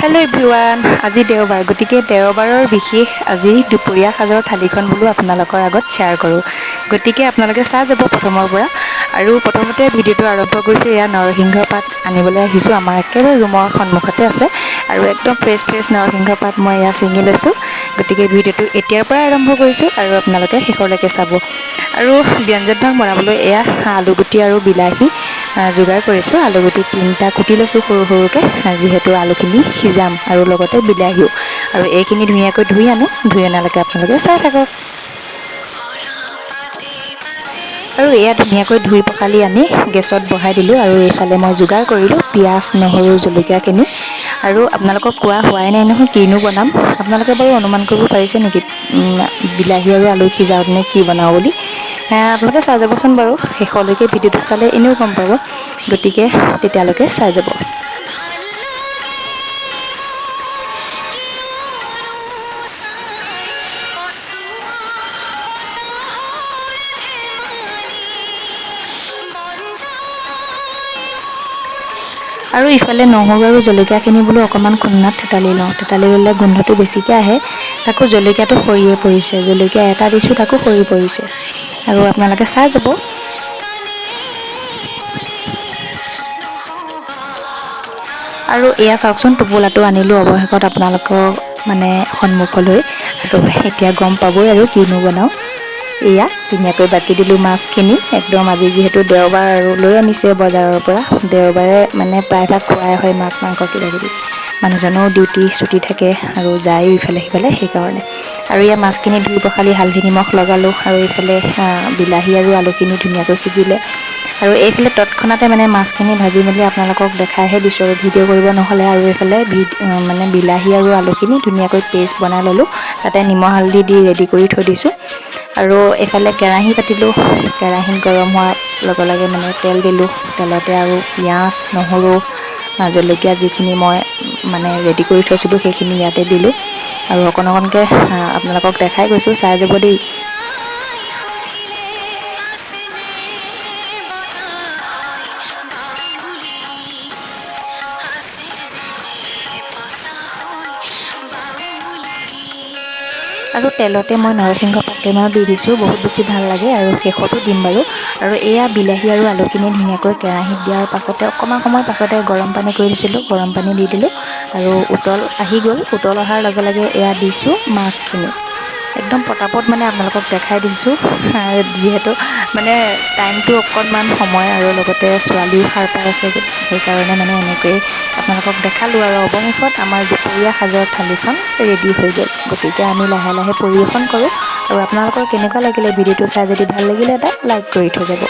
Hello' everyone, আজি দেওবাৰ, গতিকে দেওবাৰৰ বিশেষ আজি দুপৰীয়া সাজৰ থালিখন বোলো আপোনালোকৰ আগত শ্বেয়াৰ কৰোঁ। গতিকে আপোনালোকে চাই যাব প্ৰথমৰ পৰা। আৰু প্ৰথমতে ভিডিঅ'টো আৰম্ভ কৰিছোঁ, এয়া নৰসিংহ পাত আনিবলৈ আহিছোঁ। আমাৰ একেবাৰে ৰুমৰ সন্মুখতে আছে আৰু একদম ফ্ৰেছ নৰসিংহ পাত মই এয়া ছিঙি লৈছোঁ। গতিকে ভিডিঅ'টো এতিয়াৰ পৰাই আৰম্ভ কৰিছোঁ আৰু আপোনালোকে শেষলৈকে চাব। আৰু ব্যঞ্জনভাগ বনাবলৈ এয়া আলুগুটি আৰু বিলাহী যোগাৰ কৰিছোঁ। আলুগুটি 3টা কুটি লৈছোঁ সৰু সৰুকৈ, যিহেতু আলুখিনি সিজাম আৰু লগতে বিলাহীও। আৰু এইখিনি ধুনীয়াকৈ ধুই আনো, ধুই অনালৈকে আপোনালোকে চাই থাকক। আৰু এয়া ধুনীয়াকৈ ধুই পখালি আনি গেছত বহাই দিলোঁ। আৰু এইফালে মই যোগাৰ কৰিলোঁ পিঁয়াজ, নহৰু, জলকীয়াখিনি। আৰু আপোনালোকক কোৱা হোৱাই নাই নহয় কিনো বনাম। আপোনালোকে বাৰু অনুমান কৰিব পাৰিছে নেকি বিলাহী আৰু আলু সিজাওঁতেনে কি বনাওঁ বুলি? আপোনালোকে চাই যাবচোন বাৰু, শেষলৈকে ভিডিঅ'টো চালে এনেও গম পাব। গতিকে তেতিয়ালৈকে চাই যাব। আৰু ইফালে নহৰু আৰু জলকীয়াখিনি বোলো অকণমান খুন্দাত থেতালি লওঁ। থেতালি ল'লে গোন্ধটো বেছিকৈ আহে। তাকো জলকীয়াটো সৰিয়ে পৰিছে, জলকীয়া এটা দিছোঁ তাকো সৰি পৰিছে। আৰু আপোনালোকে চাই যাব। আৰু এয়া চাওকচোন, টোপোলাটো আনিলোঁ অৱশেষত আপোনালোকক সন্মুখলৈ। আৰু এতিয়া গম পাবই আৰু কিনো বনাওঁ। এয়া ধুনীয়াকৈ বাকি দিলোঁ মাছখিনি। একদম আজি যিহেতু দেওবাৰ আৰু লৈ আনিছে বজাৰৰ পৰা। দেওবাৰে প্ৰায়ভাগ খোৱাই হয় মাছ মাংস কিবাকিবি। মানুহজনেও ডিউটি ছুটি থাকে আৰু যায়ো ইফালে সিফালে, সেইকাৰণে। আৰু এয়া মাছখিনি ধুই পখালি হালধি নিমখ লগালোঁ। আৰু এইফালে বিলাহী আৰু আলুখিনি ধুনীয়াকৈ সিজিলে। আৰু এইফালে তৎক্ষণাতে মাছখিনি ভাজি মেলি আপোনালোকক দেখাইহে দিছোঁ আৰু ভিডিঅ' কৰিব নহ'লে। আৰু এইফালে বিলাহী আৰু আলুখিনি ধুনীয়াকৈ পেষ্ট বনাই ল'লোঁ। তাতে নিমখ হালধি দি ৰেডি কৰি থৈ দিছোঁ। আৰু এইফালে কেৰাহী পাতিলোঁ। কেৰাহীত গৰম হোৱাৰ লগে লগে তেল দিলোঁ। তেলতে আৰু পিঁয়াজ, নহৰু, জলকীয়া যিখিনি মই ৰেডি কৰি থৈছিলোঁ সেইখিনি ইয়াতে দিলোঁ। আৰু অকণ অকণকৈ আপোনালোকক দেখাই গৈছোঁ, চাই যাব দেই। আৰু তেলতে মই নৰসিংহ পাত কেইটামানো দি দিছোঁ, বহুত বেছি ভাল লাগে। আৰু শেষতো দিম বাৰু। আৰু এয়া বিলাহী আৰু আলুখিনি ধুনীয়াকৈ কেৰাহীত দিয়াৰ পাছতে অকণমান সময় পাছতে গৰম পানী কৰি দিছিলোঁ, গৰম পানী দি দিলোঁ। আৰু উতল আহি গ'ল। উতল অহাৰ লগে লগে এয়া দিছোঁ মাছখিনি। একদম পটাপট আপোনালোকক দেখাই দিছোঁ, যিহেতু টাইমটো অকণমান সময় আৰু লগতে ছোৱালীও সাৰ পাই আছে। সেইকাৰণে এনেকৈয়ে আপোনালোকক দেখালোঁ। আৰু অৱশেষত আমাৰ দুপৰীয়া সাজৰ থালিখন ৰেডি হৈ গ'ল। গতিকে আমি লাহে লাহে পৰিৱেশন কৰোঁ। আৰু আপোনালোকৰ কেনেকুৱা লাগিলে ভিডিঅ'টো চাই, যদি ভাল লাগিলে এটা লাইক কৰি থৈ যাব।